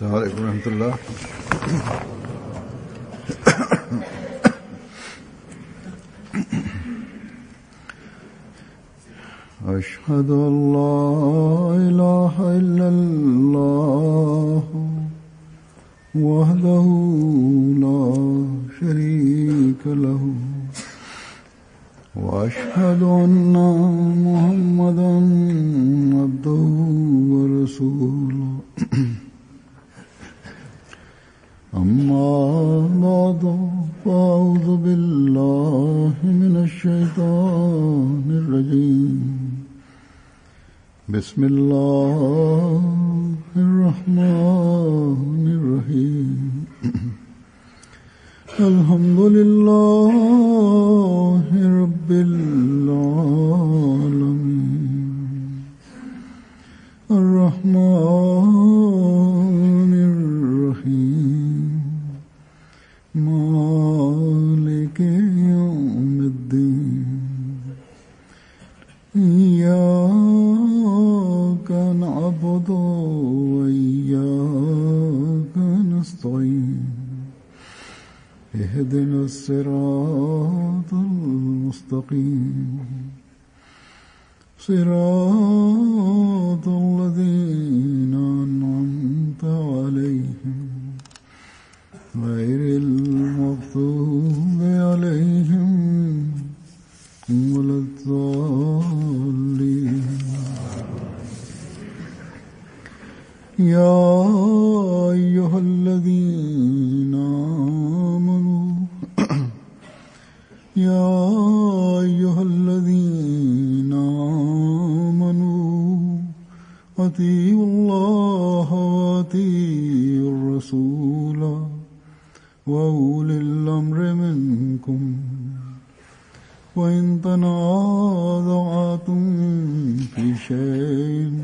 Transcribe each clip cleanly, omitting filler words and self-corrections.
عليكم ورحمة الله. أشهد أن لا إله إلا الله وحده لا شريك له وأشهد أن محمدا عبده ورسوله أما بعد فأعوذ بالله من الشيطان الرجيم بسم الله الرحمن الرحيم الحمد لله رب العالمين الرحمن الرحيم مالك يوم الدين إياك نعبد وإياك نستعين اهدنا الصراط المستقيم صراط الذين أنعمت عليهم غير المغضوب عليهم ولا الضالين. يا أيها الذين آمنوا يا أيها الذين آمنوا أطيعوا الله وأطيعوا الرسول وأولي الأمر منكم وإن تنازعتم في شيء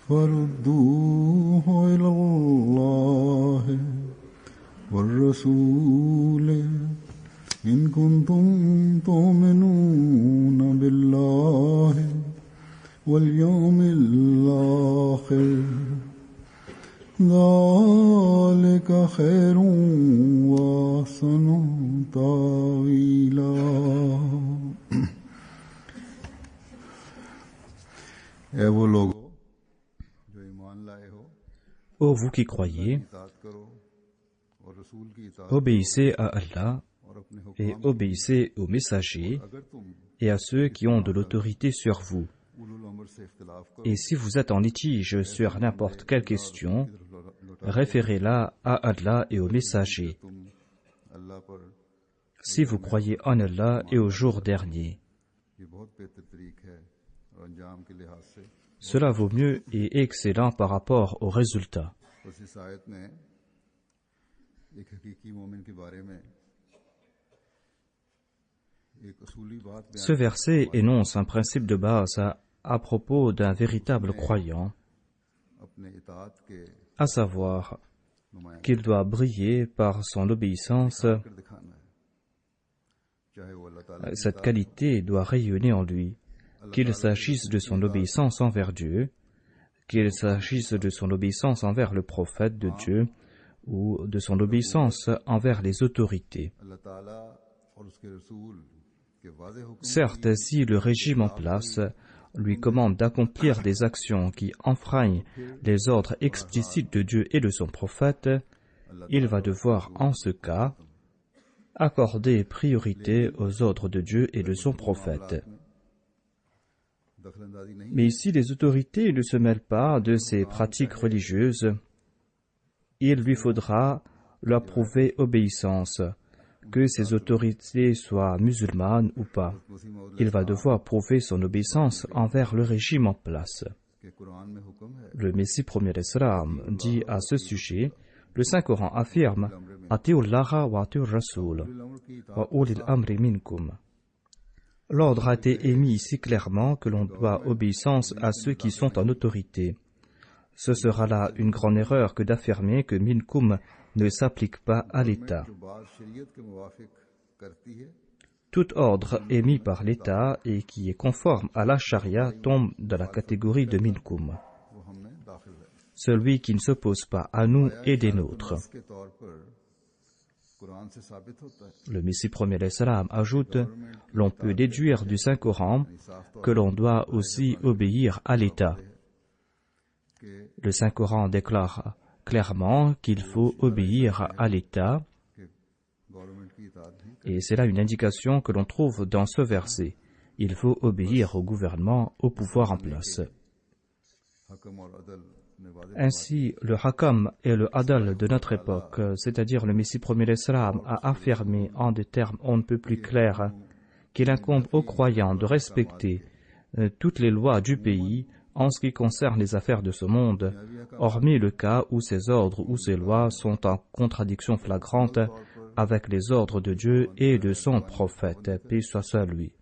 فردوه إلى الله والرسول إن كنتم تؤمنون بالله واليوم الآخر ذلك خير وأحسن تأويلا. Ô vous qui croyez, obéissez à Allah et obéissez aux messagers et à ceux qui ont de l'autorité sur vous. Et si vous êtes en litige sur n'importe quelle question, référez-la à Allah et aux messagers. Si vous croyez en Allah et au jour dernier, cela vaut mieux et est excellent par rapport aux résultats. Ce verset énonce un principe de base à propos d'un véritable croyant, à savoir qu'il doit briller par son obéissance. Cette qualité doit rayonner en lui, qu'il s'agisse de son obéissance envers Dieu, qu'il s'agisse de son obéissance envers le prophète de Dieu ou de son obéissance envers les autorités. Certes, si le régime en place lui commande d'accomplir des actions qui enfreignent les ordres explicites de Dieu et de son prophète, il va devoir, en ce cas, accorder priorité aux ordres de Dieu et de son prophète. Mais si les autorités ne se mêlent pas de ces pratiques religieuses, il lui faudra leur prouver obéissance, que ces autorités soient musulmanes ou pas. Il va devoir prouver son obéissance envers le régime en place. Le Messie premier d'Islam dit à ce sujet, le Saint-Coran affirme « Atiullaha wa atiur rasoul wa ulil amri minkum ». L'ordre a été émis ici clairement que l'on doit obéissance à ceux qui sont en autorité. Ce sera là une grande erreur que d'affirmer que minkum ne s'applique pas à l'État. Tout ordre émis par l'État et qui est conforme à la charia tombe dans la catégorie de minkum. celui qui ne s'oppose pas à nous et des nôtres. Le Messie premier l'Islam ajoute, l'on peut déduire du Saint-Coran que l'on doit aussi obéir à l'État. Le Saint-Coran déclare clairement qu'il faut obéir à l'État, et c'est là une indication que l'on trouve dans ce verset. Il faut obéir au gouvernement, au pouvoir en place. Ainsi, le Hakam et le Adal de notre époque, c'est-à-dire le Messie premier l'Islam, a affirmé en des termes on ne peut plus clairs qu'il incombe aux croyants de respecter toutes les lois du pays en ce qui concerne les affaires de ce monde, hormis le cas où ces ordres ou ces lois sont en contradiction flagrante avec les ordres de Dieu et de son prophète, paix soit sur lui.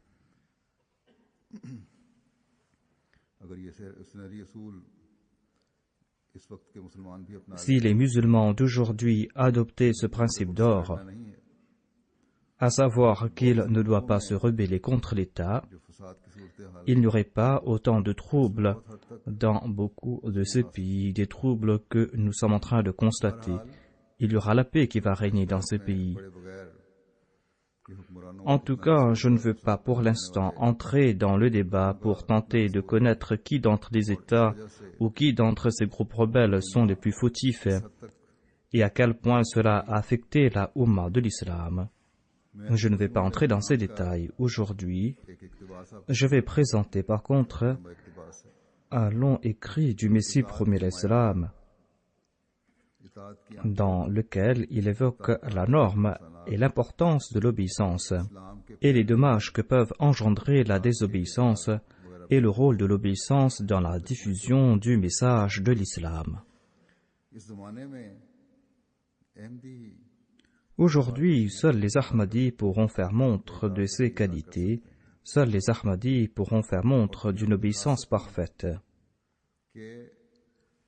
Si les musulmans d'aujourd'hui adoptaient ce principe d'or, à savoir qu'il ne doit pas se rebeller contre l'État, il n'y aurait pas autant de troubles dans beaucoup de ces pays, des troubles que nous sommes en train de constater. Il y aura la paix qui va régner dans ces pays. En tout cas, je ne veux pas pour l'instant entrer dans le débat pour tenter de connaître qui d'entre les États ou qui d'entre ces groupes rebelles sont les plus fautifs et à quel point cela a affecté la Oumma de l'islam. Je ne vais pas entrer dans ces détails. Aujourd'hui, je vais présenter par contre un long écrit du Messie premier l'Islam, dans lequel il évoque la norme et l'importance de l'obéissance et les dommages que peuvent engendrer la désobéissance et le rôle de l'obéissance dans la diffusion du message de l'islam. Aujourd'hui, seuls les Ahmadis pourront faire montre de ces qualités, seuls les Ahmadis pourront faire montre d'une obéissance parfaite.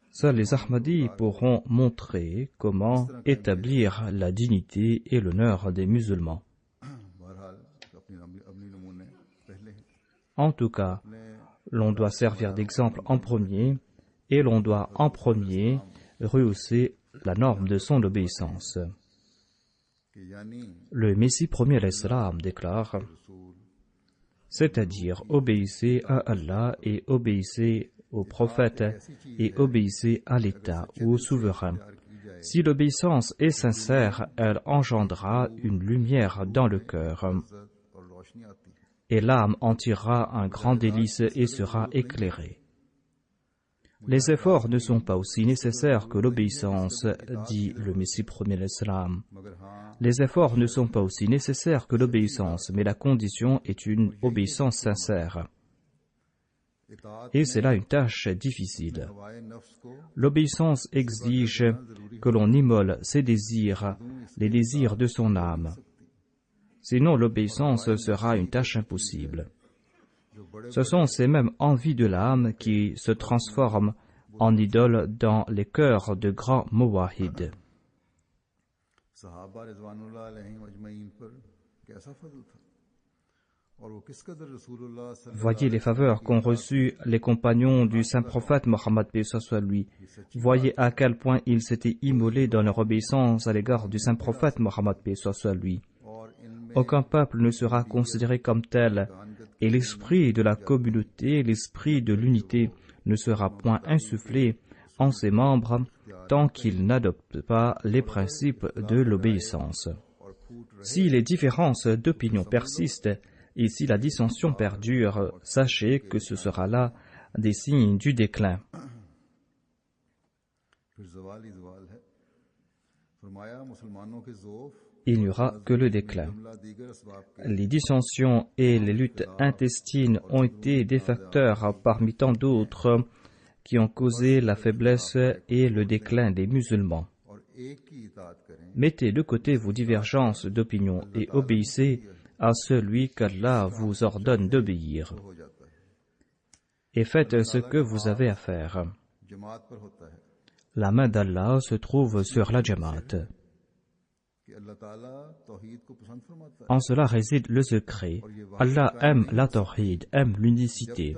Seuls les Ahmadis pourront montrer comment établir la dignité et l'honneur des musulmans. En tout cas, l'on doit servir d'exemple en premier et l'on doit en premier rehausser la norme de son obéissance. Le Messie premier l'Islam déclare, c'est-à-dire obéissez à Allah et obéissez au prophète et obéissez à l'État ou au souverain. Si l'obéissance est sincère, elle engendrera une lumière dans le cœur et l'âme en tirera un grand délice et sera éclairée. Les efforts ne sont pas aussi nécessaires que l'obéissance, dit le Messie premier l'Islam. Les efforts ne sont pas aussi nécessaires que l'obéissance, mais la condition est une obéissance sincère. Et c'est là une tâche difficile. L'obéissance exige que l'on immole ses désirs, les désirs de son âme. Sinon, l'obéissance sera une tâche impossible. Ce sont ces mêmes envies de l'âme qui se transforment en idoles dans les cœurs de grands muwahhids. Voyez les faveurs qu'ont reçues les compagnons du saint prophète Mohammed paix soit lui. Voyez à quel point ils s'étaient immolés dans leur obéissance à l'égard du saint prophète Mohammed paix soit lui. Aucun peuple ne sera considéré comme tel, et l'esprit de la communauté, l'esprit de l'unité ne sera point insufflé en ses membres tant qu'ils n'adoptent pas les principes de l'obéissance. Si les différences d'opinion persistent et si la dissension perdure, sachez que ce sera là des signes du déclin. Il n'y aura que le déclin. Les dissensions et les luttes intestines ont été des facteurs parmi tant d'autres qui ont causé la faiblesse et le déclin des musulmans. Mettez de côté vos divergences d'opinion et obéissez à celui qu'Allah vous ordonne d'obéir. Et faites ce que vous avez à faire. La main d'Allah se trouve sur la Jamaat. En cela réside le secret. Allah aime la tawhid, aime l'unicité.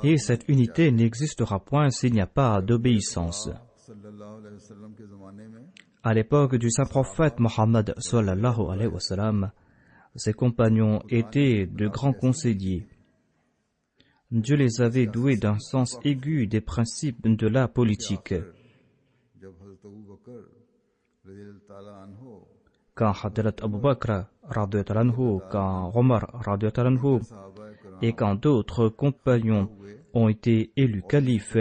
et cette unité n'existera point s'il n'y a pas d'obéissance. À l'époque du saint prophète Mohammed sallallahu alayhi wa sallam, ses compagnons étaient de grands conseillers. Dieu les avait doués d'un sens aigu des principes de la politique. Quand Hadrat Abu Bakr, quand Omar, et quand d'autres compagnons ont été élus califes,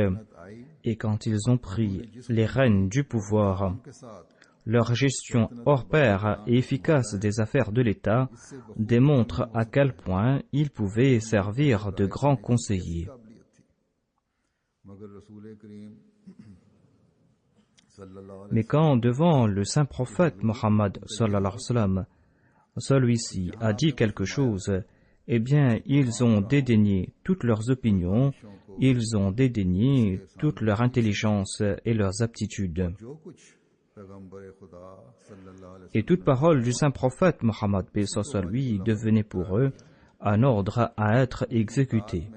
et quand ils ont pris les rênes du pouvoir, leur gestion hors pair et efficace des affaires de l'État démontre à quel point ils pouvaient servir de grands conseillers. Mais quand, devant le saint prophète Mohammed sallallahu alayhi wa sallam, celui-ci a dit quelque chose, eh bien, ils ont dédaigné toutes leurs opinions, ils ont dédaigné toute leur intelligence et leurs aptitudes. Et toute parole du saint prophète Mohammed lui devenait pour eux un ordre à être exécuté.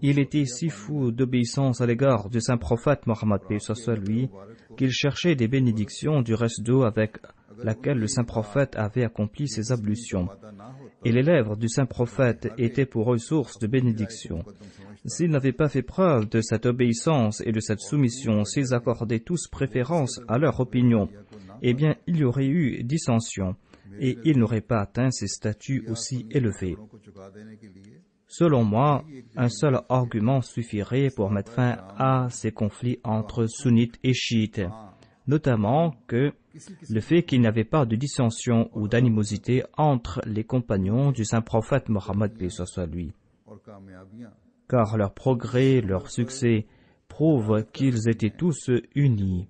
Il était si fou d'obéissance à l'égard du saint prophète Mohammed lui qu'il cherchait des bénédictions du reste d'eau avec laquelle le saint prophète avait accompli ses ablutions. Et les lèvres du saint prophète étaient pour eux source de bénédiction. S'ils n'avaient pas fait preuve de cette obéissance et de cette soumission, s'ils accordaient tous préférence à leur opinion, eh bien il y aurait eu dissension et ils n'auraient pas atteint ces statuts aussi élevés. Selon moi, un seul argument suffirait pour mettre fin à ces conflits entre sunnites et chiites, notamment que le fait qu'il n'y avait pas de dissension ou d'animosité entre les compagnons du saint prophète Mohammed lui. Car leur progrès, leur succès prouvent qu'ils étaient tous unis.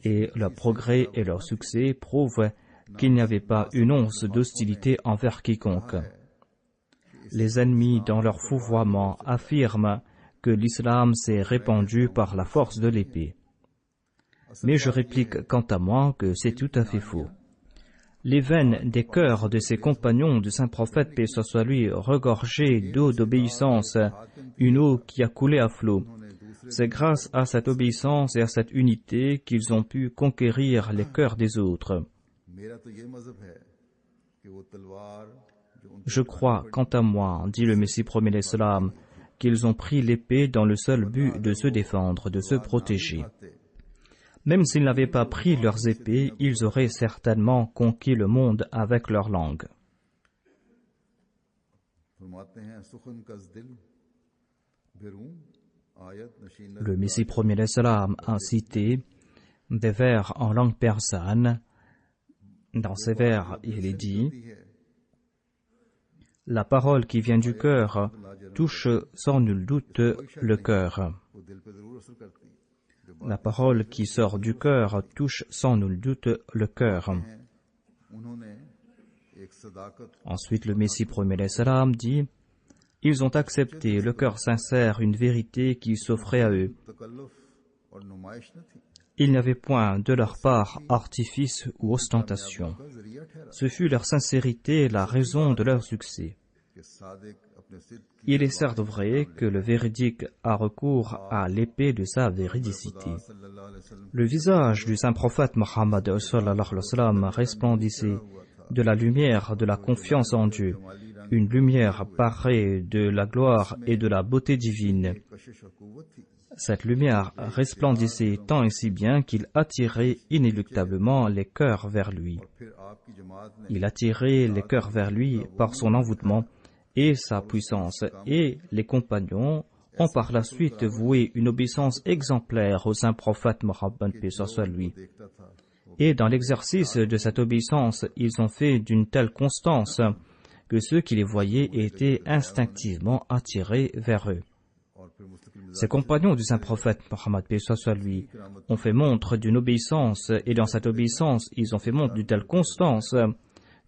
Et leur progrès et leur succès prouvent qu'il n'y avait pas une once d'hostilité envers quiconque. Les ennemis, dans leur fourvoiement, affirment que l'islam s'est répandu par la force de l'épée. Mais je réplique quant à moi que c'est tout à fait faux. Les veines des cœurs de ses compagnons du saint prophète, paix soit lui, regorgeaient d'eau d'obéissance, une eau qui a coulé à flot. C'est grâce à cette obéissance et à cette unité qu'ils ont pu conquérir les cœurs des autres. Je crois, quant à moi, dit le Messie premier l'Islam, qu'ils ont pris l'épée dans le seul but de se défendre, de se protéger. Même s'ils n'avaient pas pris leurs épées, ils auraient certainement conquis le monde avec leur langue. Le Messie premier l'Islam a cité des vers en langue persane. Dans ces vers, il est dit: la parole qui vient du cœur touche sans nul doute le cœur. La parole qui sort du cœur touche sans nul doute le cœur. Ensuite, le Messie premier l'Islam dit: ils ont accepté le cœur sincère une vérité qui s'offrait à eux. Il n'y avait point de leur part artifice ou ostentation. Ce fut leur sincérité la raison de leur succès. Il est certes vrai que le véridique a recours à l'épée de sa véridicité. Le visage du saint prophète Mohammed resplendissait de la lumière de la confiance en Dieu, une lumière parée de la gloire et de la beauté divine. Cette lumière resplendissait tant et si bien qu'il attirait inéluctablement les cœurs vers lui. Il attirait les cœurs vers lui par son envoûtement et sa puissance, et les compagnons ont par la suite voué une obéissance exemplaire au saint prophète Mohammed paix soit lui. Et dans l'exercice de cette obéissance, ils ont fait d'une telle constance que ceux qui les voyaient étaient instinctivement attirés vers eux. Ces compagnons du saint prophète Mohammed paix soit lui ont fait montre d'une obéissance, et dans cette obéissance, ils ont fait montre d'une telle constance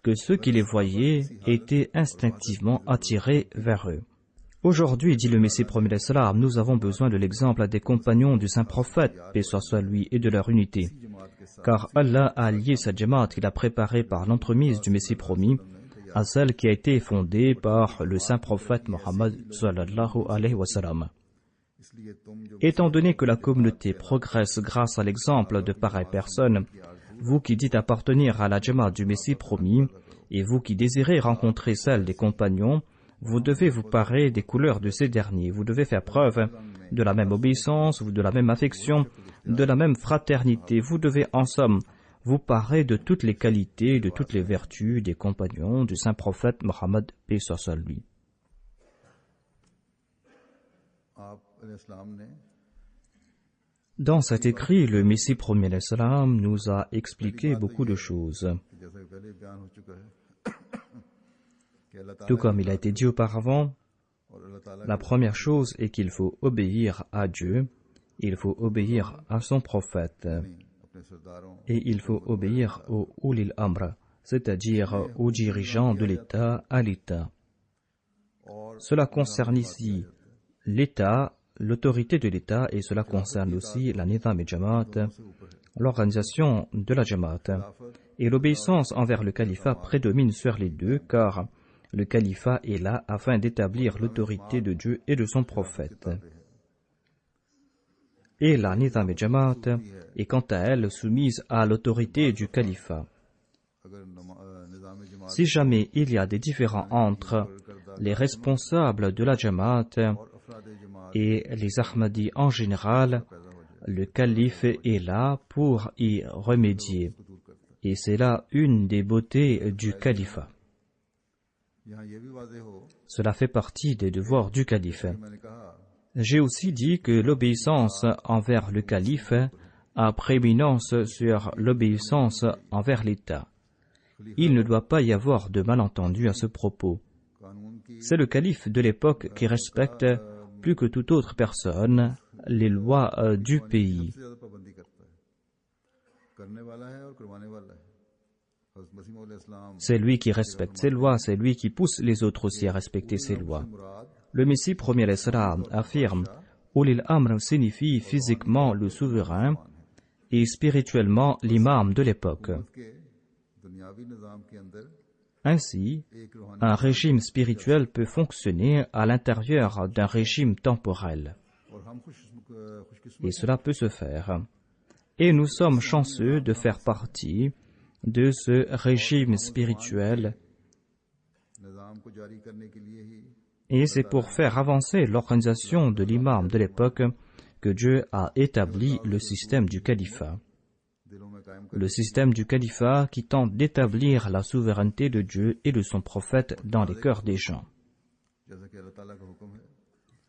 que ceux qui les voyaient étaient instinctivement attirés vers eux. Aujourd'hui, dit le Messie premier l'Islam, nous avons besoin de l'exemple des compagnons du saint prophète, paix soit lui, et de leur unité. Car Allah a lié cette jamaat qu'il a préparée par l'entremise du Messie promis à celle qui a été fondée par le saint prophète Mohammed sallallahu alayhi wa sallam. Étant donné que la communauté progresse grâce à l'exemple de pareilles personnes, vous qui dites appartenir à la Jamaat du Messie promis, et vous qui désirez rencontrer celle des compagnons, vous devez vous parer des couleurs de ces derniers. Vous devez faire preuve de la même obéissance, de la même affection, de la même fraternité. Vous devez en somme vous parer de toutes les qualités, de toutes les vertus des compagnons du saint prophète Mohammed paix soit sur lui. Dans cet écrit, le Messie premier l'Islam nous a expliqué beaucoup de choses. Tout comme il a été dit auparavant, la première chose est qu'il faut obéir à Dieu, il faut obéir à son prophète, et il faut obéir aux Ulil Amr, c'est-à-dire aux dirigeants de l'État à l'État. Cela concerne ici l'État, l'autorité de l'État, et cela concerne aussi la Nizam et Jamaat, l'organisation de la Jamaat. Et l'obéissance envers le califat prédomine sur les deux, car le califat est là afin d'établir l'autorité de Dieu et de son prophète. Et la Nizam et Jamaat est quant à elle soumise à l'autorité du califat. Si jamais il y a des différends entre les responsables de la Jamaat et les Ahmadis en général, le calife est là pour y remédier. Et c'est là une des beautés du califat. Cela fait partie des devoirs du calife. J'ai aussi dit que l'obéissance envers le calife a prééminence sur l'obéissance envers l'État. Il ne doit pas y avoir de malentendu à ce propos. C'est le calife de l'époque qui respecte, plus que toute autre personne, les lois du pays. C'est lui qui respecte ses lois, c'est lui qui pousse les autres aussi à respecter ses lois. Le Messie premier l'Islam affirme « Ulil Amr » signifie physiquement le souverain et spirituellement l'imam de l'époque. Ainsi, un régime spirituel peut fonctionner à l'intérieur d'un régime temporel. Et cela peut se faire. Et nous sommes chanceux de faire partie de ce régime spirituel. Et c'est pour faire avancer l'organisation de l'imam de l'époque que Dieu a établi le système du califat. Le système du califat qui tente d'établir la souveraineté de Dieu et de son prophète dans les cœurs des gens.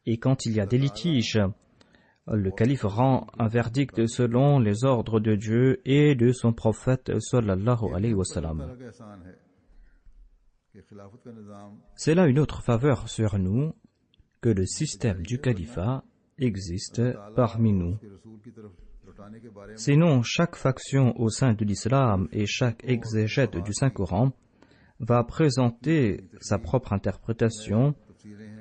Et quand il y a des litiges, le calife rend un verdict selon les ordres de Dieu et de son prophète sallallahu alayhi wa sallam. C'est là une autre faveur sur nous que le système du califat existe parmi nous. Sinon, chaque faction au sein de l'islam et chaque exégète du Saint-Coran va présenter sa propre interprétation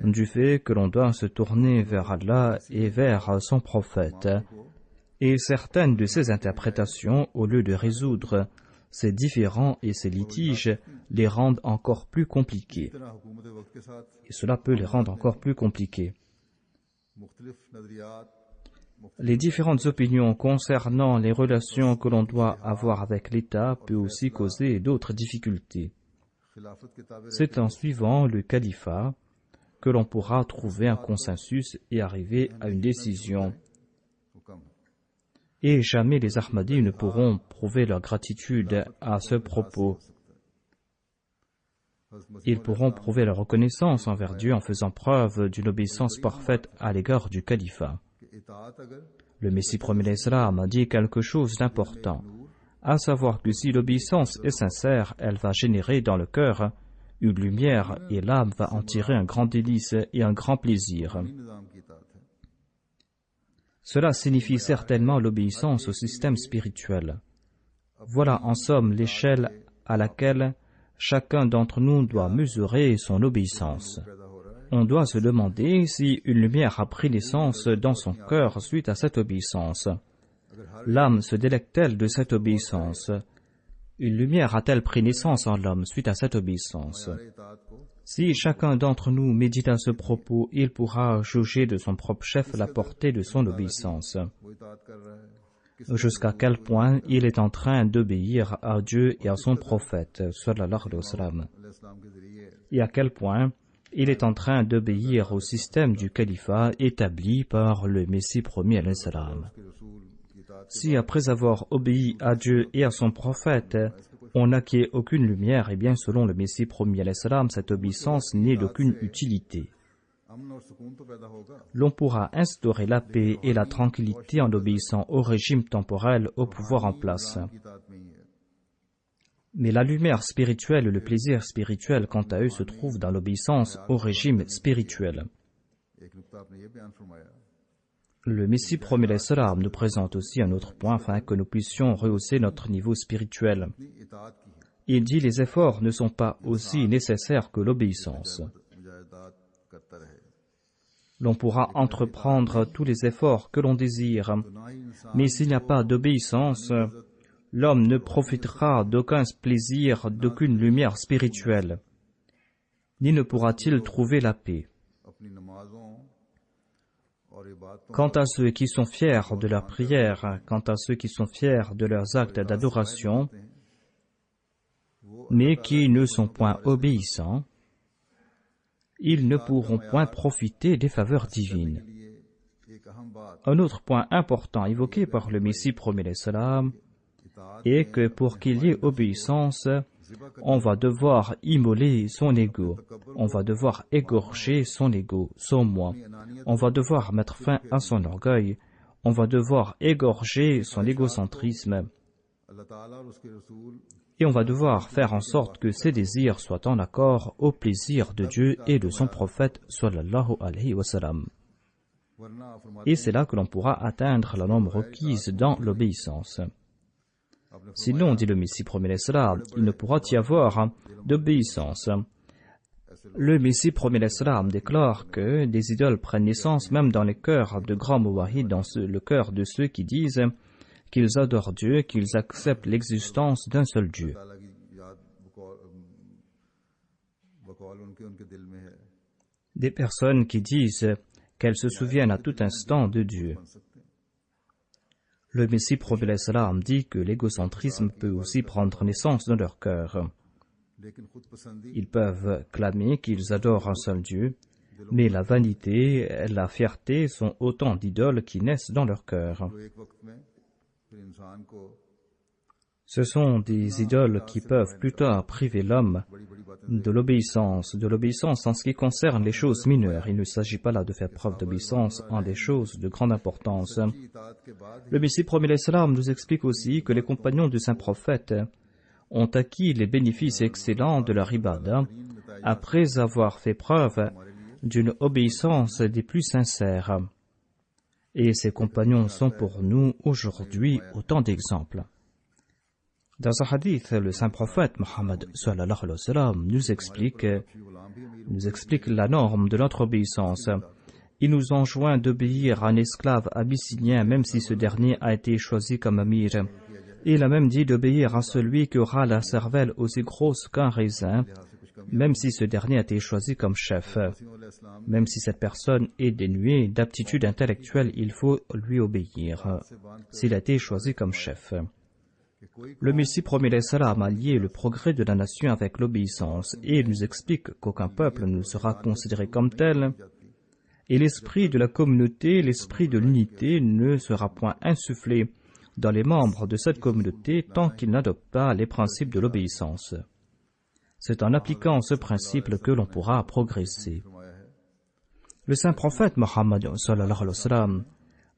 du fait que l'on doit se tourner vers Allah et vers son prophète. Et certaines de ces interprétations, au lieu de résoudre ces différends et ces litiges, les rendent encore plus compliqués. Et cela peut les rendre encore plus compliqués. Les différentes opinions concernant les relations que l'on doit avoir avec l'État peuvent aussi causer d'autres difficultés. C'est en suivant le califat que l'on pourra trouver un consensus et arriver à une décision. Et jamais les Ahmadis ne pourront prouver leur gratitude à ce propos. Ils pourront prouver leur reconnaissance envers Dieu en faisant preuve d'une obéissance parfaite à l'égard du califat. Le Messie premier l'Islam a dit quelque chose d'important, à savoir que si l'obéissance est sincère, elle va générer dans le cœur une lumière et l'âme va en tirer un grand délice et un grand plaisir. Cela signifie certainement l'obéissance au système spirituel. Voilà en somme l'échelle à laquelle chacun d'entre nous doit mesurer son obéissance. On doit se demander si une lumière a pris naissance dans son cœur suite à cette obéissance. L'âme se délecte-t-elle de cette obéissance? Une lumière a-t-elle pris naissance en l'homme suite à cette obéissance? Si chacun d'entre nous médite à ce propos, il pourra juger de son propre chef la portée de son obéissance. Jusqu'à quel point il est en train d'obéir à Dieu et à son prophète, sallallahu alayhi wa sallam. Et à quel point il est en train d'obéir au système du califat établi par le Messie promis alayhi salam. Si après avoir obéi à Dieu et à son prophète, on n'acquiert aucune lumière, et bien selon le Messie promis alayhi salam, cette obéissance n'est d'aucune utilité. L'on pourra instaurer la paix et la tranquillité en obéissant au régime temporel, au pouvoir en place. Mais la lumière spirituelle et le plaisir spirituel, quant à eux, se trouvent dans l'obéissance au régime spirituel. Le Messie promis alayhi salam nous présente aussi un autre point afin que nous puissions rehausser notre niveau spirituel. Il dit: les efforts ne sont pas aussi nécessaires que l'obéissance. L'on pourra entreprendre tous les efforts que l'on désire, mais s'il n'y a pas d'obéissance, l'homme ne profitera d'aucun plaisir, d'aucune lumière spirituelle, ni ne pourra-t-il trouver la paix. Quant à ceux qui sont fiers de leurs prières, quant à ceux qui sont fiers de leurs actes d'adoration, mais qui ne sont point obéissants, ils ne pourront point profiter des faveurs divines. Un autre point important évoqué par le Messie promis alayhi salam est que pour qu'il y ait obéissance, on va devoir immoler son ego, on va devoir égorger son ego, son moi, on va devoir mettre fin à son orgueil, on va devoir égorger son égocentrisme, et on va devoir faire en sorte que ses désirs soient en accord au plaisir de Dieu et de son prophète sallallahu alayhi wa sallam. Et c'est là que l'on pourra atteindre la norme requise dans l'obéissance. Sinon, dit le Messie promis alayhi salam, il ne pourra y avoir d'obéissance. Le Messie promis alayhi salam déclare que des idoles prennent naissance même dans les cœurs de grands muwahhid, dans le cœur de ceux qui disent qu'ils adorent Dieu, qu'ils acceptent l'existence d'un seul Dieu. Des personnes qui disent qu'elles se souviennent à tout instant de Dieu. Le Messie promis alayhi salam dit que l'égocentrisme peut aussi prendre naissance dans leur cœur. Ils peuvent clamer qu'ils adorent un seul Dieu, mais la vanité, la fierté sont autant d'idoles qui naissent dans leur cœur. Ce sont des idoles qui peuvent plus tard priver l'homme de l'obéissance en ce qui concerne les choses mineures. Il ne s'agit pas là de faire preuve d'obéissance en des choses de grande importance. Le Messie promis alayhi salam nous explique aussi que les compagnons du saint prophète ont acquis les bénéfices excellents de leur ibadah après avoir fait preuve d'une obéissance des plus sincères. Et ces compagnons sont pour nous aujourd'hui autant d'exemples. Dans un hadith, le saint prophète Mohammed sallallahu alayhi wa sallam nous explique la norme de notre obéissance. Il nous enjoint d'obéir à un esclave abyssinien même si ce dernier a été choisi comme amir. Il a même dit d'obéir à celui qui aura la cervelle aussi grosse qu'un raisin, même si ce dernier a été choisi comme chef. Même si cette personne est dénuée d'aptitude intellectuelle, il faut lui obéir, s'il a été choisi comme chef. Le Messie promis alayhi salam a lié le progrès de la nation avec l'obéissance, et il nous explique qu'aucun peuple ne sera considéré comme tel, et l'esprit de la communauté, l'esprit de l'unité ne sera point insufflé dans les membres de cette communauté tant qu'ils n'adoptent pas les principes de l'obéissance. C'est en appliquant ce principe que l'on pourra progresser. Le saint prophète Mohammed sallallahu alayhi wa sallam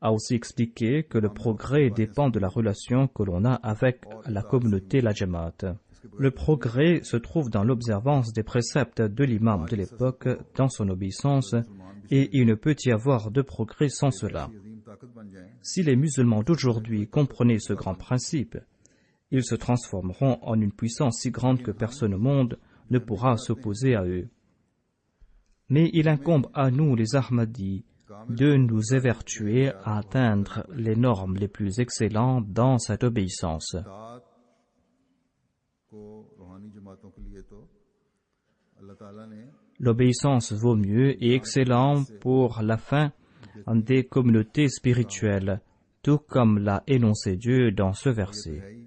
a aussi expliqué que le progrès dépend de la relation que l'on a avec la communauté, la Jamaat. Le progrès se trouve dans l'observance des préceptes de l'imam de l'époque, dans son obéissance, et il ne peut y avoir de progrès sans cela. Si les musulmans d'aujourd'hui comprenaient ce grand principe, ils se transformeront en une puissance si grande que personne au monde ne pourra s'opposer à eux. Mais il incombe à nous, les Ahmadis, de nous évertuer à atteindre les normes les plus excellentes dans cette obéissance. L'obéissance vaut mieux et excellent pour la fin des communautés spirituelles, tout comme l'a énoncé Dieu dans ce verset.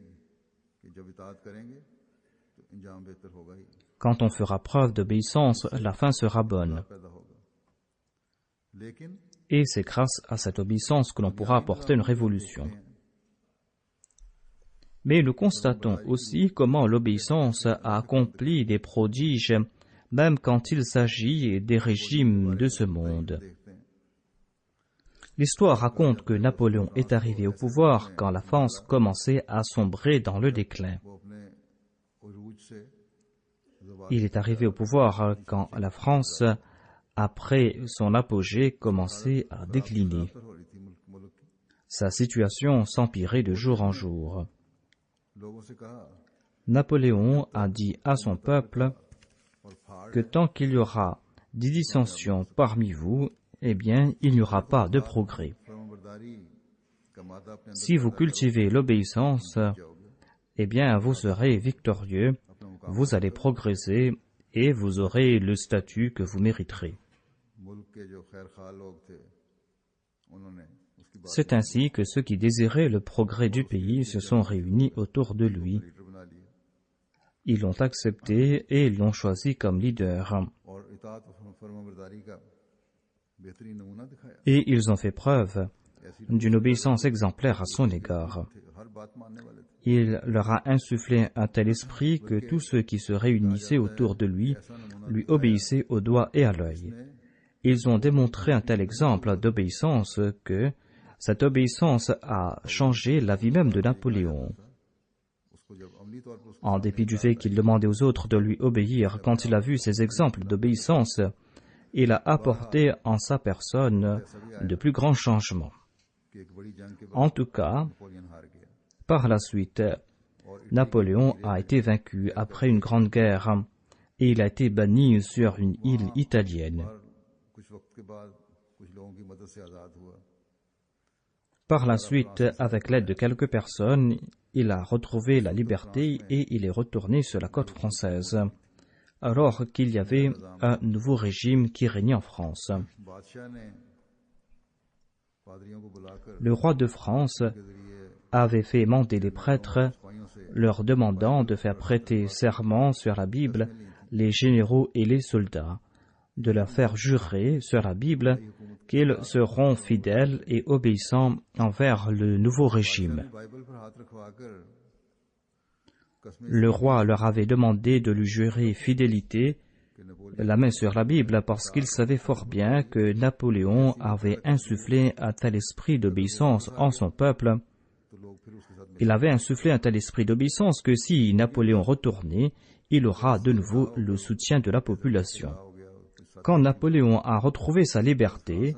Quand on fera preuve d'obéissance, la fin sera bonne. Et c'est grâce à cette obéissance que l'on pourra apporter une révolution. Mais nous constatons aussi comment l'obéissance a accompli des prodiges, même quand il s'agit des régimes de ce monde. L'histoire raconte que Napoléon est arrivé au pouvoir quand la France commençait à sombrer dans le déclin. Il est arrivé au pouvoir quand la France, après son apogée, commençait à décliner. Sa situation s'empirait de jour en jour. Napoléon a dit à son peuple que tant qu'il y aura des dissensions parmi vous, eh bien, il n'y aura pas de progrès. Si vous cultivez l'obéissance, eh bien, vous serez victorieux, vous allez progresser et vous aurez le statut que vous mériterez. C'est ainsi que ceux qui désiraient le progrès du pays se sont réunis autour de lui. Ils l'ont accepté et ils l'ont choisi comme leader. Et ils ont fait preuve d'une obéissance exemplaire à son égard. Il leur a insufflé un tel esprit que tous ceux qui se réunissaient autour de lui obéissaient au doigt et à l'œil. Ils ont démontré un tel exemple d'obéissance que cette obéissance a changé la vie même de Napoléon. En dépit du fait qu'il demandait aux autres de lui obéir, quand il a vu ces exemples d'obéissance, il a apporté en sa personne de plus grands changements. En tout cas, par la suite, Napoléon a été vaincu après une grande guerre et il a été banni sur une île italienne. Par la suite, avec l'aide de quelques personnes, il a retrouvé la liberté et il est retourné sur la côte française, alors qu'il y avait un nouveau régime qui régnait en France. Le roi de France avait fait mander les prêtres, leur demandant de faire prêter serment sur la Bible les généraux et les soldats, de leur faire jurer sur la Bible qu'ils seront fidèles et obéissants envers le nouveau régime. Le roi leur avait demandé de lui jurer fidélité, la main sur la Bible, parce qu'il savait fort bien que Napoléon avait insufflé un tel esprit d'obéissance en son peuple. Il avait insufflé un tel esprit d'obéissance que si Napoléon retournait, il aura de nouveau le soutien de la population. Quand Napoléon a retrouvé sa liberté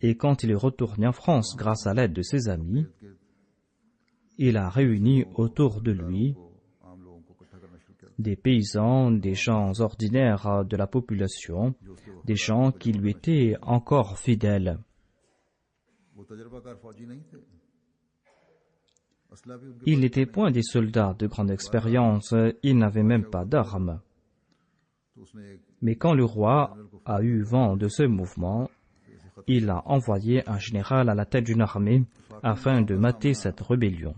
et quand il est retourné en France grâce à l'aide de ses amis, il a réuni autour de lui des paysans, des gens ordinaires de la population, des gens qui lui étaient encore fidèles. Ils n'étaient point des soldats de grande expérience, ils n'avaient même pas d'armes. Mais quand le roi a eu vent de ce mouvement, il a envoyé un général à la tête d'une armée afin de mater cette rébellion.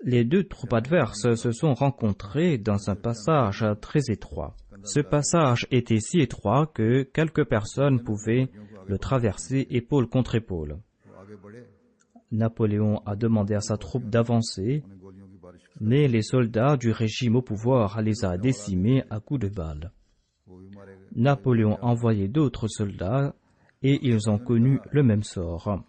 Les deux troupes adverses se sont rencontrées dans un passage très étroit. Ce passage était si étroit que quelques personnes pouvaient le traverser épaule contre épaule. Napoléon a demandé à sa troupe d'avancer, mais les soldats du régime au pouvoir les a décimés à coups de balles. Napoléon a envoyé d'autres soldats et ils ont connu le même sort.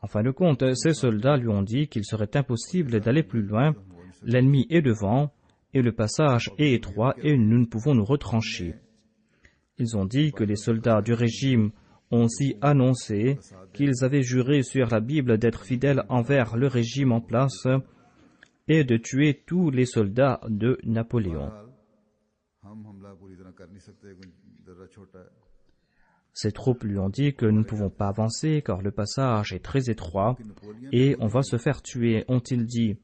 En fin de compte, ces soldats lui ont dit qu'il serait impossible d'aller plus loin, l'ennemi est devant et le passage est étroit et nous ne pouvons nous retrancher. Ils ont dit que les soldats du régime ont aussi annoncé qu'ils avaient juré sur la Bible d'être fidèles envers le régime en place et de tuer tous les soldats de Napoléon. Ces troupes lui ont dit que nous ne pouvons pas avancer car le passage est très étroit et on va se faire tuer, ont-ils dit.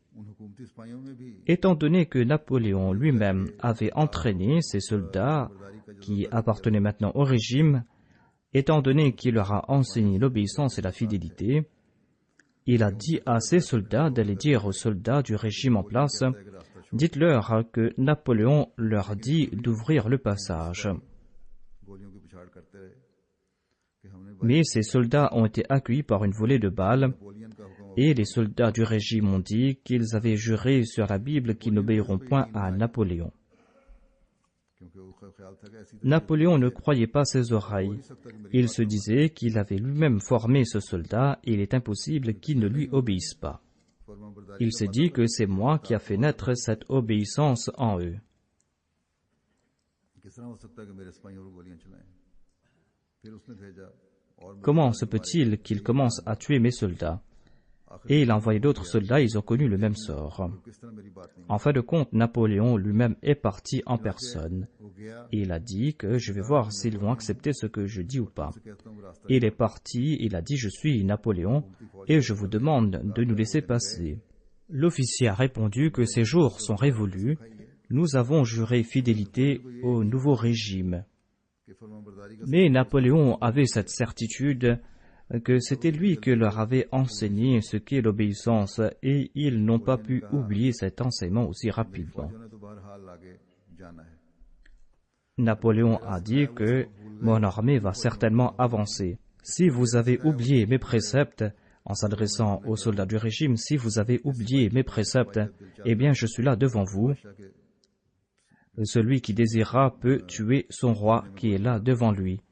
Étant donné que Napoléon lui-même avait entraîné ses soldats, qui appartenaient maintenant au régime, étant donné qu'il leur a enseigné l'obéissance et la fidélité, il a dit à ses soldats d'aller dire aux soldats du régime en place, « Dites-leur que Napoléon leur dit d'ouvrir le passage. » Mais ces soldats ont été accueillis par une volée de balles, et les soldats du régime ont dit qu'ils avaient juré sur la Bible qu'ils n'obéiront point à Napoléon. Napoléon ne croyait pas ses oreilles. Il se disait qu'il avait lui-même formé ce soldat et il est impossible qu'il ne lui obéisse pas. Il s'est dit que c'est moi qui a fait naître cette obéissance en eux. Comment se peut-il qu'il commence à tuer mes soldats? Et il a envoyé d'autres soldats, ils ont connu le même sort. En fin de compte, Napoléon lui-même est parti en personne. Et il a dit que je vais voir s'ils vont accepter ce que je dis ou pas. Et il est parti, il a dit je suis Napoléon et je vous demande de nous laisser passer. L'officier a répondu que ces jours sont révolus, nous avons juré fidélité au nouveau régime. Mais Napoléon avait cette certitude que c'était lui qui leur avait enseigné ce qu'est l'obéissance et ils n'ont pas pu oublier cet enseignement aussi rapidement. Napoléon a dit que mon armée va certainement avancer. Si vous avez oublié mes préceptes, en s'adressant aux soldats du régime, si vous avez oublié mes préceptes, eh bien je suis là devant vous. Celui qui désirera peut tuer son roi qui est là devant lui.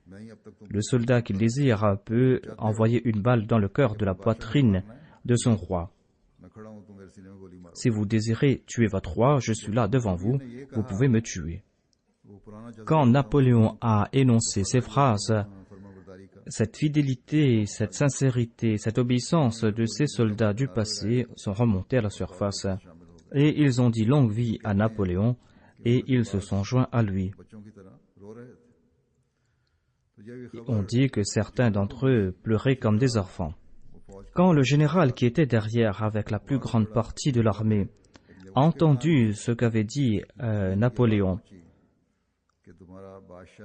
Le soldat qui désire peut envoyer une balle dans le cœur de la poitrine de son roi. Si vous désirez tuer votre roi, je suis là devant vous, vous pouvez me tuer. Quand Napoléon a énoncé ces phrases, cette fidélité, cette sincérité, cette obéissance de ces soldats du passé sont remontés à la surface. Et ils ont dit longue vie à Napoléon et ils se sont joints à lui. On dit que certains d'entre eux pleuraient comme des enfants. Quand le général qui était derrière avec la plus grande partie de l'armée a entendu ce qu'avait dit Napoléon,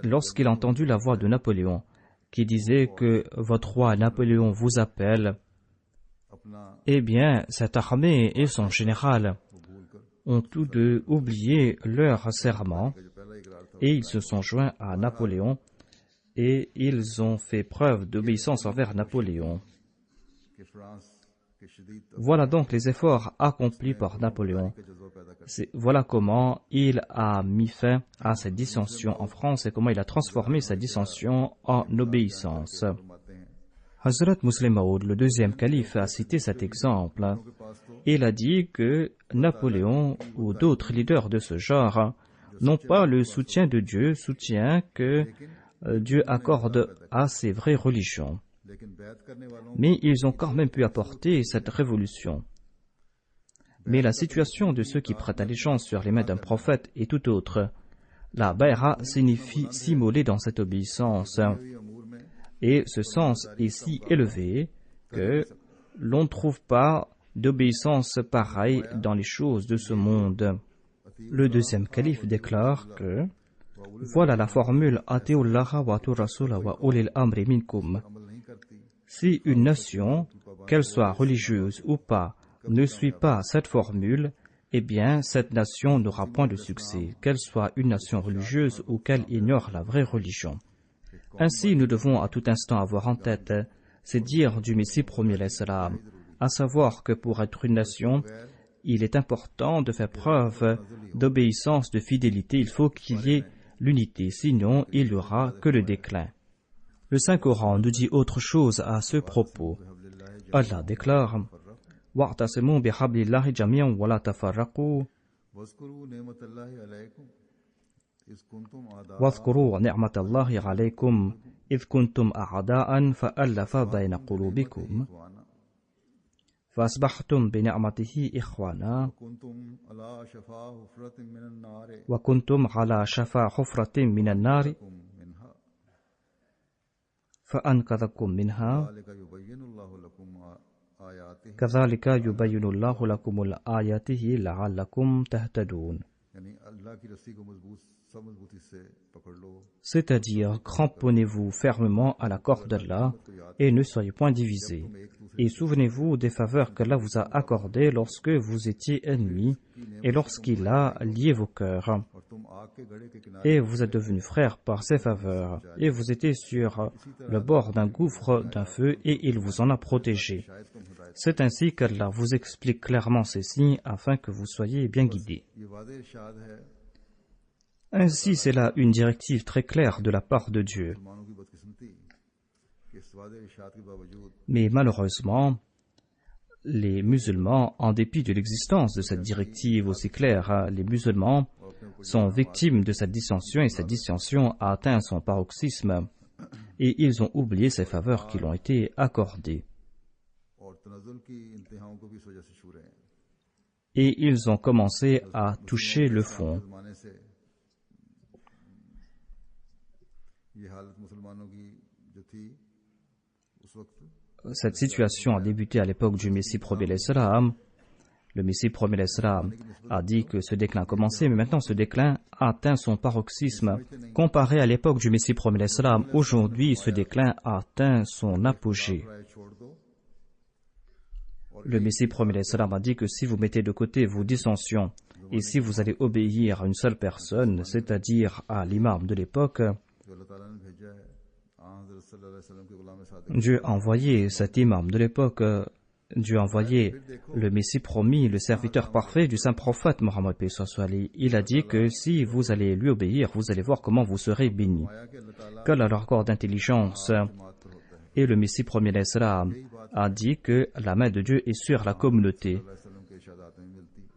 lorsqu'il a entendu la voix de Napoléon qui disait que votre roi Napoléon vous appelle, eh bien cette armée et son général ont tous deux oublié leur serment et ils se sont joints à Napoléon et ils ont fait preuve d'obéissance envers Napoléon. Voilà donc les efforts accomplis par Napoléon. Voilà comment il a mis fin à cette dissension en France et comment il a transformé cette dissension en obéissance. Hazrat Muslim Maud, le deuxième calife, a cité cet exemple. Il a dit que Napoléon ou d'autres leaders de ce genre n'ont pas le soutien de Dieu, soutien que Dieu accorde à ses vraies religions. Mais ils ont quand même pu apporter cette révolution. Mais la situation de ceux qui prêtent allégeance sur les mains d'un prophète est tout autre. La bay'a signifie s'immoler dans cette obéissance. Et ce sens est si élevé que l'on ne trouve pas d'obéissance pareille dans les choses de ce monde. Le deuxième calife déclare que voilà la formule Atiullaha wa atiur rasula wa ulil amri minkum. Si une nation, qu'elle soit religieuse ou pas, ne suit pas cette formule, eh bien cette nation n'aura point de succès, qu'elle soit une nation religieuse ou qu'elle ignore la vraie religion. Ainsi, nous devons à tout instant avoir en tête ces dires du Messie premier l'Islam, à savoir que pour être une nation, il est important de faire preuve d'obéissance, de fidélité, il faut qu'il y ait l'unité, sinon il n'y aura que le déclin. Le Saint-Coran nous dit autre chose à ce propos. Allah déclare « Wa'tasimu bihablillahi jami'an wa la tafarraqu واذكروا نعمة الله عليكم إذ كنتم أعداء فألف بين قلوبكم فأصبحتم بنعمته إخوانا وكنتم على شفا حفرة من النار فأنقذكم منها كذلك يبين الله لكم آياته لعلكم تهتدون. यानी अल्लाह की रस्सी को सब मजबूती से पकड़ लो, C'est-à-dire, cramponnez-vous fermement à la corde d'Allah et ne soyez point divisés. Et souvenez-vous des faveurs qu'Allah vous a accordées lorsque vous étiez ennemis et lorsqu'il a lié vos cœurs. और तुम आग के गड़े के किनारे Et vous êtes devenus frères par ses faveurs. Et vous étiez sur le bord d'un gouffre, d'un feu, et il vous en a protégé. शायद तुम हिदायत। C'est ainsi qu'Allah vous explique clairement ces signes afin que vous soyez bien guidés. ये वादे इरशाद है Ainsi, c'est là une directive très claire de la part de Dieu. मुसलमानों की बदकिस्मती कि इस वादे इरशाद के बावजूद Mais malheureusement, les musulmans, en dépit de l'existence de cette directive aussi claire, les musulmans sont victimes de cette dissension et cette dissension a atteint son paroxysme et ils ont oublié ces faveurs qui leur ont été accordées. और तनज़ुल की इंतहाओं को भी इस वजह से छू रहे हैं। Et ils ont commencé à toucher le fond. ज़माने से ये हालत मुसलमानों की जो थी उस वक्त Cette situation a débuté à l'époque du Messie premier l'Islam. Le Messie premier l'Islam a dit que ce déclin a commencé, mais maintenant ce déclin a atteint son paroxysme. Comparé à l'époque du Messie premier l'Islam, aujourd'hui ce déclin a atteint son apogée. राय छोड़ दो Le Messie premier l'Islam a dit que si vous mettez de côté vos dissensions et si vous allez obéir à une seule personne, c'est-à-dire à l'imam de l'époque, जो अल्लाह ताला ने भेजा है हज़रत सल्लल्लाहु अलैहि वसल्लम के गुलाम Sadiq Dieu a envoyé cet imam de l'époque, Dieu a envoyé le Messie promis, le serviteur parfait du saint prophète Mohammed paix soit sur lui. Il a dit que si vous allez lui obéir, vous allez voir comment vous serez bénis. आया कि अल्लाह ताला Qu'Allah leur accorde d'intelligence. जमात पर होता है। Et le Messie premier l'Islam a dit que la main de Dieu est sur la communauté. सल्लल्लाहु अलैहि वसल्लम के इरशादात में मिलती है।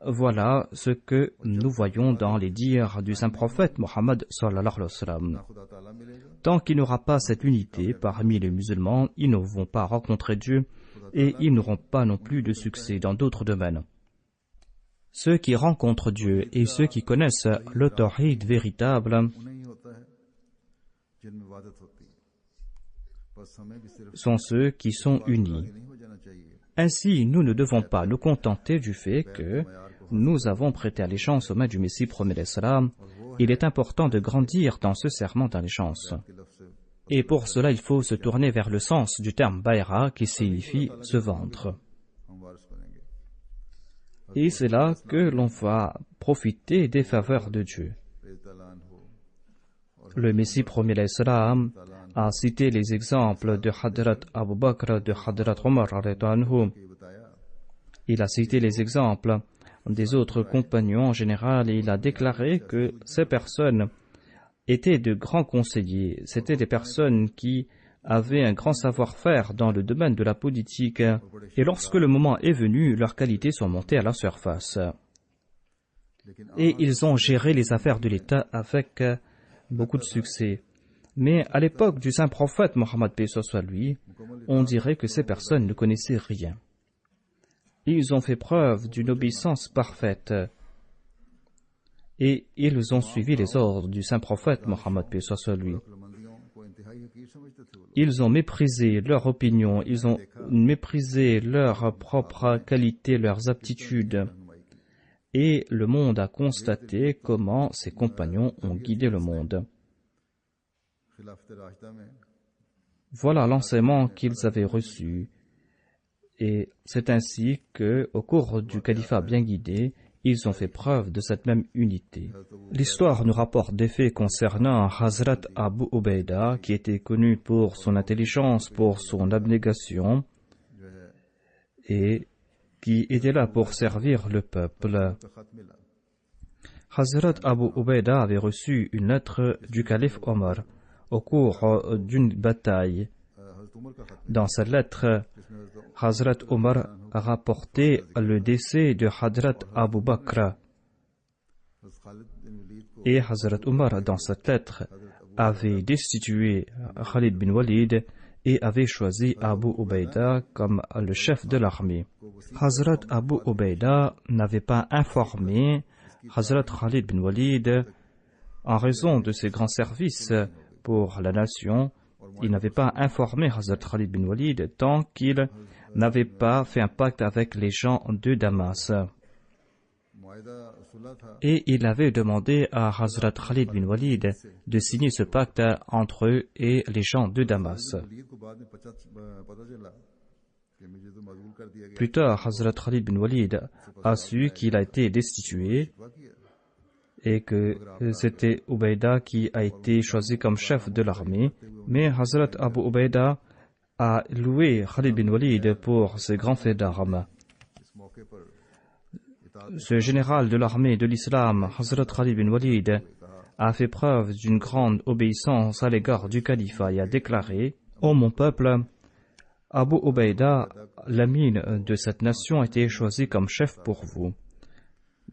Voilà ce que nous voyons dans les dires du saint prophète Mohammed sallallahu alayhi wa sallam. खुदा ताला मिलेगा, Tant qu'il n'y aura pas cette unité parmi les musulmans, ils ne vont pas rencontrer Dieu et ils n'auront pas non plus de succès dans d'autres domaines. Ceux qui rencontrent Dieu et ceux qui connaissent le tawhid véritable उन्हें ही होता है जिनमें इबादत होती है। बस हमें भी सिर्फ sont ceux qui sont unis. नहीं हो जाना चाहिए। Ainsi, nous ne devons pas nous contenter du fait que nous avons prêté allégeance aux mains du Messie premier l'Islam. Il est important de grandir dans ce serment d'allégeance. के लफ्ज़ से Et pour cela, il faut se tourner vers le sens du terme bayra qui signifie se vendre. हम वारिस बनेंगे। Et c'est là que l'on va profiter des faveurs de Dieu. रज़ी ताला अन्हु और Le Messie premier l'Islam a cité les exemples de Hadrat Abu Bakr, de Hadrat Omar radhiyallahu anhu. ये बताया Il a cité les exemples des autres compagnons en général et il a déclaré que ces personnes étaient de grands conseillers. C'étaient des personnes qui avaient un grand savoir-faire dans le domaine de la politique et lorsque le moment est venu, leurs qualités sont montées à la surface. लेकिन Et ils ont géré les affaires de l'État avec beaucoup de succès. Mais à l'époque du saint prophète Mohammed paix soit lui, on dirait que ces personnes ne connaissaient rien. Ils ont fait preuve d'une obéissance parfaite et ils ont suivi les ordres du saint prophète Mohammed paix soit lui. अक्लमंदियों को इंतहाई हकीर समझते थे वो लोग। Ils ont méprisé leur opinion, ils ont méprisé leurs propres qualités, leurs aptitudes. Et le monde a constaté comment ses compagnons ont guidé le monde. खिलाफत राशिदा में Voilà l'enseignement qu'ils avaient reçu. Et c'est ainsi que, au cours du califat bien guidé, ils ont fait preuve de cette même unité. L'histoire nous rapporte des faits concernant Hazrat Abu Ubaida, qui était connu pour son intelligence, pour son abnégation, et qui était là pour servir le peuple. का खत मिला। Hazrat Abu Ubaida avait reçu une lettre du calife Omar au cours d'une bataille. हज़रत उमर का खत Dans cette lettre, जिसमें हज़रत Hazrat Omar a rapporté le décès de Hazrat Abu Bakr. Khalid बिन वलीद को Et Hazrat Omar, dans cette lettre, avait destitué Khalid bin Walid et avait choisi Abu Ubaida comme le chef de l'armée. Hazrat Abu Ubaida n'avait pas informé Hazrat Khalid bin Walid en raison de ses grands services pour la nation. Il n'avait pas informé Hazrat Khalid bin Walid tant qu'il n'avait pas fait un pacte avec les gens de Damas. Et il avait demandé à Hazrat Khalid bin Walid de signer ce pacte entre eux et les gens de Damas. Plus tard, Hazrat Khalid bin Walid a su qu'il a été destitué et que c'était Ubaïda qui a été choisi comme chef de l'armée. Mais Hazrat Abu Ubaïda a loué Khalid bin Walid pour ses grands faits d'armes. Ce général de l'armée de l'islam, Hazrat Khalid bin Walid, a fait preuve d'une grande obéissance à l'égard du califat et a déclaré « Ô mon peuple, Abu Ubaïda, l'amine de cette nation, a été choisi comme chef pour vous. »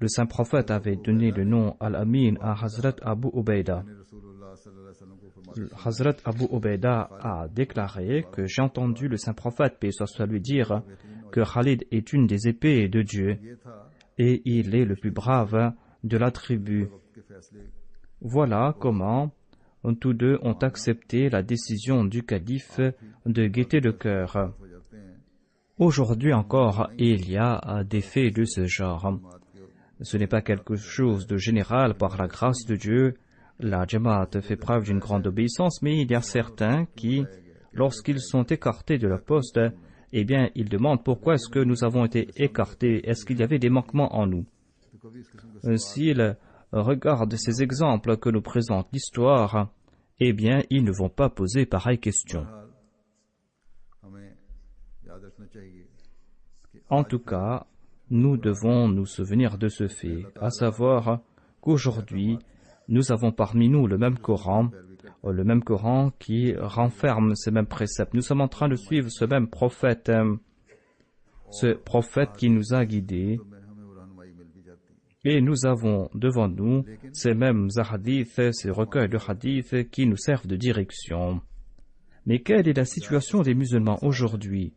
Le saint prophète avait donné le nom Al-Amin à Hazrat Abu Ubaïda. Hazrat Abu Ubaïda a déclaré que j'ai entendu le saint prophète, paix soit sur lui, dire que Khalid est une des épées de Dieu et il est le plus brave de la tribu. Voilà comment tous deux ont accepté la décision du calife de gaieté de cœur. Aujourd'hui encore, il y a des faits de ce genre. Ce n'est pas quelque chose de général par la grâce de Dieu. La Jamaat fait preuve d'une grande obéissance, mais il y a certains qui, lorsqu'ils sont écartés de la poste, eh bien, ils demandent pourquoi est-ce que nous avons été écartés, est-ce qu'il y avait des manquements en nous. S'ils regardent ces exemples que nous présente l'histoire, eh bien, ils ne vont pas poser pareille question. En tout cas, nous devons nous souvenir de ce fait, à savoir qu'aujourd'hui, nous avons parmi nous le même Coran qui renferme ces mêmes préceptes. Nous sommes en train de suivre ce même prophète qui nous a guidés, et nous avons devant nous ces mêmes hadiths, ces recueils de hadiths qui nous servent de direction. Mais quelle est la situation des musulmans aujourd'hui?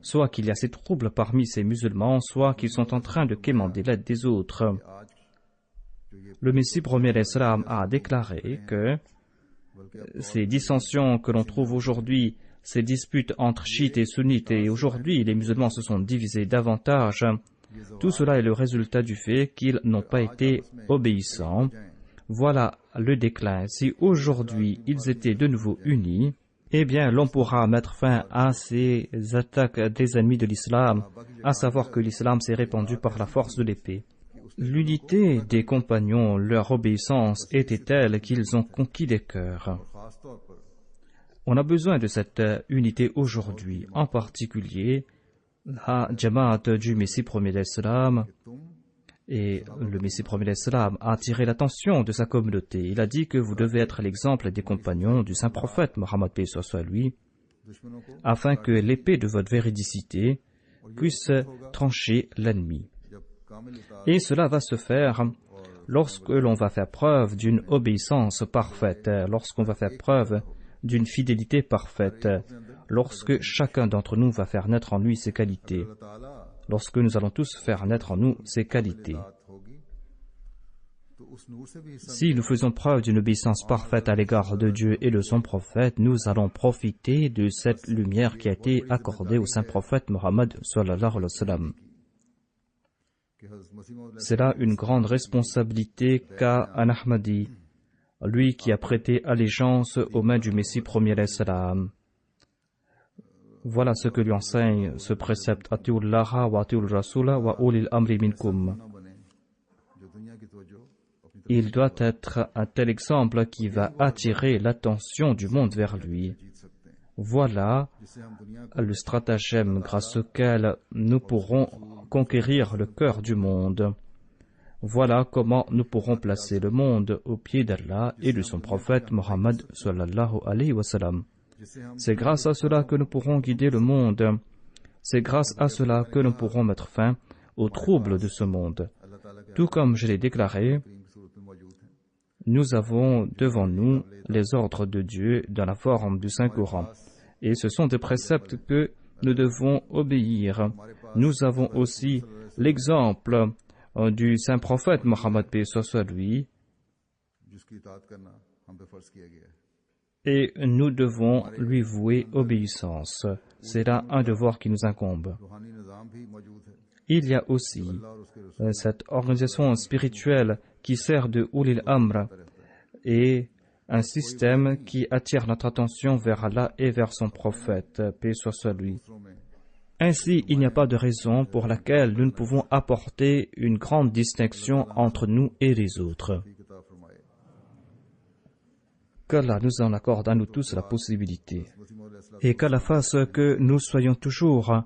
Soit qu'il y a ces troubles parmi ces musulmans, soit qu'ils sont en train de quémander l'aide des autres. Le Messie premier d'Islam a déclaré que ces dissensions que l'on trouve aujourd'hui, ces disputes entre chiites et sunnites, et aujourd'hui les musulmans se sont divisés davantage, tout cela est le résultat du fait qu'ils n'ont pas été obéissants. Voilà le déclin. Si aujourd'hui ils étaient de nouveau unis, eh bien l'on pourra mettre fin à ces attaques des ennemis de l'islam, à savoir que l'islam s'est répandu par la force de l'épée. L'unité des compagnons, leur obéissance était telle qu'ils ont conquis des cœurs. On a besoin de cette unité aujourd'hui, en particulier la Jamaat du Messie premier d'Islam. Et le Messie premier d'Islam a attiré l'attention de sa communauté. Il a dit que vous devez être l'exemple des compagnons du saint prophète Mohammed paix soit sur lui, afin que l'épée de votre véridicité puisse trancher l'ennemi. Et cela va se faire lorsque l'on va faire preuve d'une obéissance parfaite, lorsqu'on va faire preuve d'une fidélité parfaite, lorsque chacun d'entre nous va faire naître en lui ses qualités, lorsque nous allons tous faire naître en nous ces qualités. Si nous faisons preuve d'une obéissance parfaite à l'égard de Dieu et de son prophète, nous allons profiter de cette lumière qui a été accordée au saint prophète Mohammed sallallahu alayhi wa sallam. C'est là une grande responsabilité qu'a un Ahmadi, lui qui a prêté allégeance aux mains du Messie premier alayhi salam. Voilà ce que lui enseigne ce précepte Atiullaha wa atiul rasula wa ulil amri minkum. Il doit être un tel exemple qui va attirer l'attention du monde vers lui. Voilà le stratagème grâce auquel nous pourrons conquérir le cœur du monde. Voilà comment nous pourrons placer le monde au pied d'Allah et de son prophète Mohammed sallallahu alayhi wa sallam. C'est grâce à cela que nous pourrons guider le monde. C'est grâce à cela que nous pourrons mettre fin aux troubles de ce monde. Tout comme je l'ai déclaré, nous avons devant nous les ordres de Dieu dans la forme du Saint-Coran. Et ce sont des préceptes que nous devons obéir. Nous avons aussi l'exemple du saint prophète Mohammed paix soit sur lui. et nous devons lui vouer obéissance. C'est là un devoir qui nous incombe. रूहानी निज़ाम भी मौजूद है। Il y a aussi अल्लाह और उसके रसूल cette organisation spirituelle qui sert de Ulil Amr et un système qui attire notre attention vers Allah et vers son prophète, paix soit sur lui. दूसरों में Ainsi, il n'y a pas de raison pour laquelle nous ne pouvons apporter une grande distinction entre nous et les autres. की किताब फरमाए। Qu'Allah nous en accorde à nous tous la possibilité मसीह मौद अलैहिस्सलाम et qu'Allah fasse que nous soyons toujours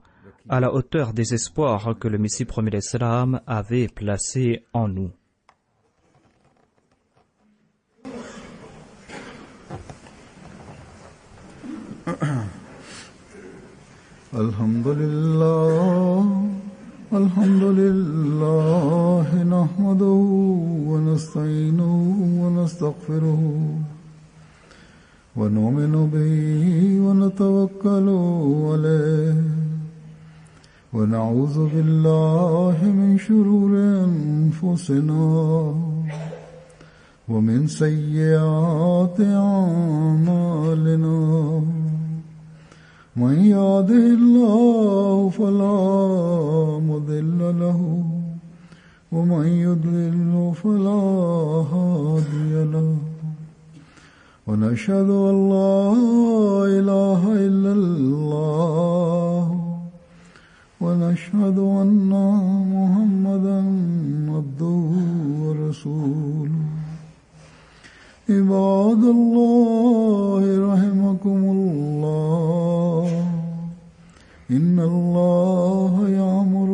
à la hauteur des espoirs que le Messie premier l'Islam avait placés en nous. Alhamdulillah, nahmaduhu wa nasta'inuhu wa nastaghfiruhu wa nu'minu bihi wa natawakkalu alayhi wa na'udhu billahi min shururi anfusina wa min sayyiati a'malina. من يهده الله فلا مضل له ومن يضلل فلا هادي له ونشهد أن لا إله إلا الله ونشهد أن محمدا عبده ورسوله. عباد الله رحمكم الله إن الله يأمر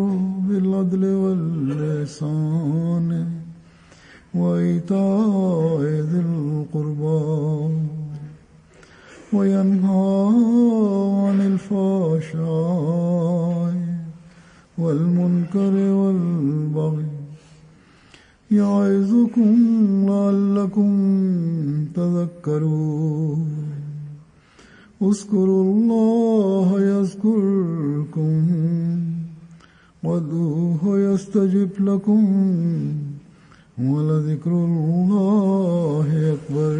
بالعدل والإحسان وإيتاء ذي القربى وينهى عن الفحشاء والمنكر والبغي يعظكم لعلكم تذكرون. اذكروا الله يذكركم وادعوه يستجب لكم ولذكر الله أكبر.